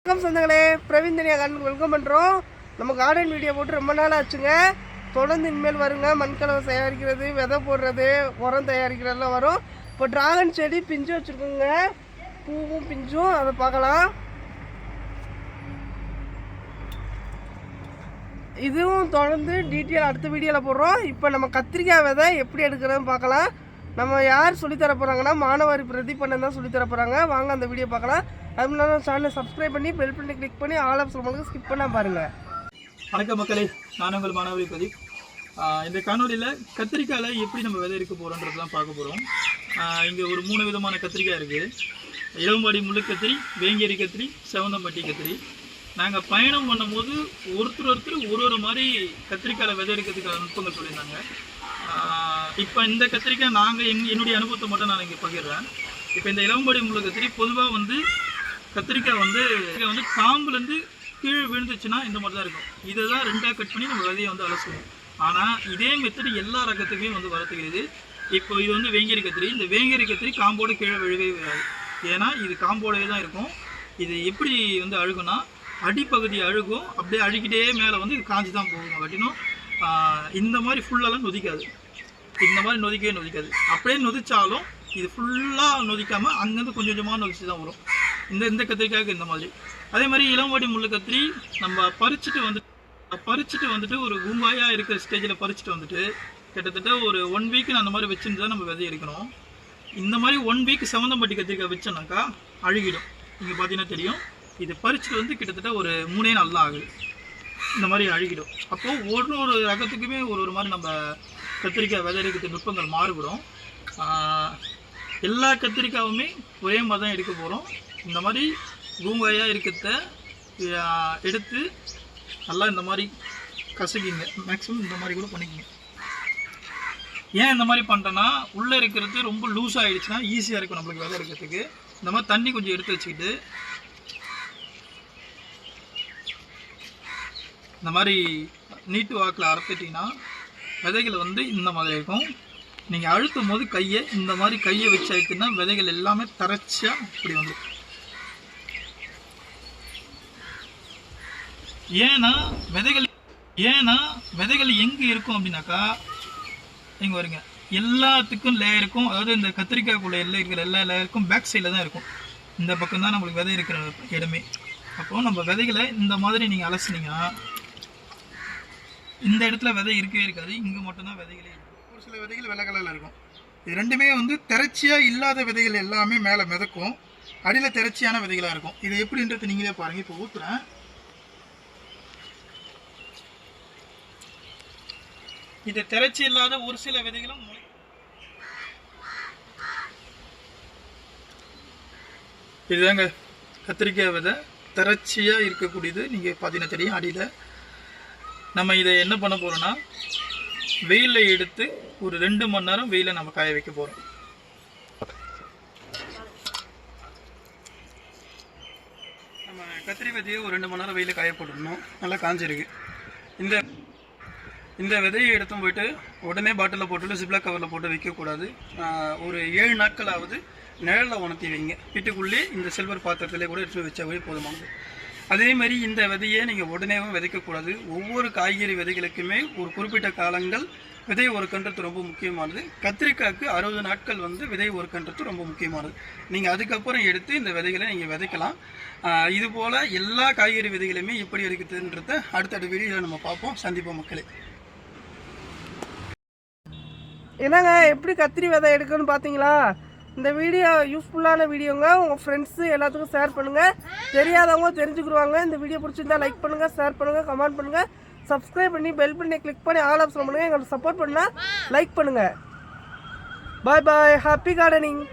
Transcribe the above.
வணக்கம் சொந்தங்களே, பிரவீன் தனியா கார்டன் வெல்கம் பண்ணுறோம். நம்ம கார்டன் வீடியோ போட்டு ரொம்ப நாள் ஆச்சுங்க. தொடர்ந்து இனிமேல் வருங்க. மண்கலவை தயாரிக்கிறது, விதை போடுறது, உரம் தயாரிக்கிறதெல்லாம் வரும். இப்போ டிராகன் செடி பிஞ்சு வச்சுருக்கோங்க, பூவும் பிஞ்சும், அதை பார்க்கலாம். இதுவும் தொடர்ந்து டீட்டெயில் அடுத்த வீடியோவில் போடுறோம். இப்போ நம்ம கத்திரிக்காய் விதை எப்படி எடுக்கிறதுன்னு பார்க்கலாம். நம்ம யார் சொல்லித்தர போகிறாங்கன்னா மாணவர் பிரதீப் பண்ண தான் சொல்லித்தர போகிறாங்க. வாங்க அந்த வீடியோ பார்க்கலாம். அது முன்னாடி சேனலை சப்ஸ்கிரைப் பண்ணி பெல் பண்ணி கிளிக் பண்ணி ஆல் ஆப்ஷன் உங்களுக்கு ஸ்கிப் பண்ணால் பாருங்கள். வணக்கம் மக்களே, நான் உங்கள் மாணவர் பிரதீப். இந்த காணொலியில் கத்திரிக்காயில் எப்படி நம்ம விதை எடுக்க போகிறோன்றது தான் பார்க்க போகிறோம். இங்கே ஒரு 3 விதமான கத்திரிக்காய் இருக்குது. இளம்பாடி முள்ளு கத்திரி, வேங்கேரி கத்திரி, செவந்தம்பட்டி கத்திரி. நாங்கள் பயணம் பண்ணும்போது ஒருத்தர் ஒரு மாதிரி கத்திரிக்காயில் விதை எடுக்கிறதுக்கான நுட்பங்கள் சொல்லியிருந்தாங்க. இப்போ இந்த கத்திரிக்காய் நாங்கள் என்னுடைய அனுபவத்தை மட்டும் நான் இங்கே பகிர்றேன். இப்போ இந்த இளம்பாடி முள்ளு கத்திரி பொதுவாக கத்திரிக்காய் வந்து காம்புலேருந்து கீழே விழுந்துச்சுன்னா இந்த மாதிரி தான் இருக்கும். இதை தான் 2ஆக கட் பண்ணி நம்ம விதையை அலசுவோம். ஆனால் இதே மெத்தடு எல்லா ரகத்துக்குமே வரத்துக்கிறது. இப்போ இது வேங்கேரி கத்திரி. இந்த வேங்கேரி கத்திரி காம்போடு கீழே விழவே விழாது. ஏன்னா இது காம்போடவே தான் இருக்கும். இது எப்படி அழுகும்னா, அடிப்பகுதி அழுகும், அப்படியே அழுகிட்டே மேலே இது காஞ்சி தான் போகும். கட்டினும் இந்த மாதிரி ஃபுல்லெல்லாம் நொதிக்காது. இந்த மாதிரி நொதிக்காது. அப்படியே நொதிச்சாலும் இது ஃபுல்லாக நொதிக்காமல் அங்கேருந்து கொஞ்சம் கொஞ்சமாக நொதிச்சு தான் வரும். இந்த கத்திரிக்காய்க்கு இந்த மாதிரி. அதே மாதிரி இளம்பாடி முள்ளு கத்திரி நம்ம பறிச்சுட்டு ஒரு கும்பாயாக இருக்கிற ஸ்டேஜில் பறிச்சுட்டு கிட்டத்தட்ட ஒரு 1 வீக் அந்த மாதிரி வச்சுருந்து தான் நம்ம விதை எடுக்கணும். இந்த மாதிரி 1 வீக் செவந்தம்பட்டி கத்திரிக்காய் வச்சோன்னாக்கா அழுகிடும். இங்கே பார்த்தீங்கன்னா தெரியும். இது பறிச்சுட்டு கிட்டத்தட்ட ஒரு 3 நாள் தான் ஆகுது. இந்த மாதிரி அழுகிடும். அப்போது ஒரு ரகத்துக்குமே ஒரு மாதிரி நம்ம கத்திரிக்காய் விதை எடுக்கிற நுட்பங்கள் மாறுபடும். எல்லா கத்திரிக்காயுமே ஒரே மாதிரி தான் எடுக்க போகிறோம். இந்த மாதிரி பூங்காயாக இருக்கிறத எடுத்து நல்லா இந்த மாதிரி கசக்கிங்க. மேக்ஸிமம் இந்த மாதிரி கூட பண்ணிக்கோங்க. ஏன் இந்த மாதிரி பண்ணுறேன்னா, உள்ளே இருக்கிறது ரொம்ப லூஸ் ஆகிடுச்சுன்னா ஈஸியாக இருக்கும் நம்மளுக்கு விதை எடுக்கிறதுக்கு. இந்த மாதிரி தண்ணி கொஞ்சம் எடுத்து வச்சுக்கிட்டு இந்த மாதிரி நீட்டு வாக்கில் அறுத்துட்டிங்கன்னா விதைகள் இந்த மாதிரி இருக்கும். நீங்கள் அழுத்தும் போது இந்த மாதிரி கையை வச்சு அழுத்தினா விதைகள் எல்லாமே தரைச்சியாக இப்படி ஏன்னா விதைகள் எங்கே இருக்கும் அப்படின்னாக்கா, இங்கே வருங்க, எல்லாத்துக்கும் லேயருக்கும், அதாவது இந்த கத்திரிக்காய்க்குள்ளே இருக்கிற எல்லா லேயருக்கும் பேக் சைடில் தான் இருக்கும். இந்த பக்கம் தான் நம்மளுக்கு விதை இருக்கிற இடமே. அப்போது நம்ம விதைகளை இந்த மாதிரி நீங்கள் அலசினீங்கன்னா இந்த இடத்துல விதை இருக்கவே இருக்காது. இங்கே மட்டும்தான் விதைகளே இருக்கும். ஒரு சில விதைகள் வெள்ளை கலரில் இருக்கும். இது ரெண்டுமே திரைச்சியாக இல்லாத விதைகள் எல்லாமே மேலே மிதக்கும், அடியில் திரைச்சியான விதைகளாக இருக்கும். இது எப்படின்றது நீங்களே பாருங்கள். இப்போ ஊற்றுறேன். இது திரைச்சி இல்லாத ஒரு சில விதைகளும் இதுதாங்க கத்திரிக்காய் விதை. திரைச்சியாக இருக்கக்கூடியது நீங்கள் பார்த்தீங்கன்னா தெரியும். அடியில் நம்ம இதை என்ன பண்ண போகிறோன்னா, வெயிலில் எடுத்து ஒரு 2 மணி நேரம் வெயிலில் நம்ம காய வைக்க போகிறோம். நம்ம கத்திரி விதையை ஒரு 2 மணி நேரம் வெயிலில் காய போட்டுடணும். நல்லா காஞ்சிருக்கு. இந்த விதையை எடுத்து போயிட்டு உடனே பாட்டிலில் போட்டுட்டு ஜிப்லாக் கவரில் போட்டு வைக்கக்கூடாது. ஒரு 7 நாட்களாவது நிழலில் உணர்த்தி வைங்க. வீட்டுக்குள்ளே இந்த சில்வர் பாத்திரத்திலே கூட எடுத்து வச்சாவே போதுமானது. அதே மாதிரி இந்த விதையை நீங்கள் உடனேவும் விதைக்கக்கூடாது. ஒவ்வொரு காய்கறி விதைகளுக்குமே ஒரு குறிப்பிட்ட காலங்கள் விதை ஒருக்கன்றது ரொம்ப முக்கியமானது. கத்திரிக்காய்க்கு 60 நாட்கள் விதை ஒருக்கன்றது ரொம்ப முக்கியமானது. நீங்கள் அதுக்கப்புறம் எடுத்து இந்த விதைகளை நீங்கள் விதைக்கலாம். இதுபோல் எல்லா காய்கறி விதைகளுமே எப்படி இருக்குதுன்றத அடுத்தடுத்த வீடியோவில் நம்ம பார்ப்போம். சந்திப்போம் மக்களே. என்னங்க, எப்படி கத்திரி விதை எடுக்கணும்னு பார்த்தீங்களா? இந்த வீடியோ யூஸ்ஃபுல்லான வீடியோங்க. உங்கள் ஃப்ரெண்ட்ஸு எல்லாத்துக்கும் ஷேர் பண்ணுங்கள். தெரியாதவங்க தெரிஞ்சுக்கிடுவாங்க. இந்த வீடியோ பிடிச்சிருந்தா லைக் பண்ணுங்கள், ஷேர் பண்ணுங்கள், கமெண்ட் பண்ணுங்கள், சப்ஸ்கிரைப் பண்ணி பெல் பண்ணி கிளிக் பண்ணி ஆல் ஆப்ஷன் பண்ணுங்கள். எங்களுக்கு சப்போர்ட் பண்ணால் லைக் பண்ணுங்கள். Bye bye. Happy gardening.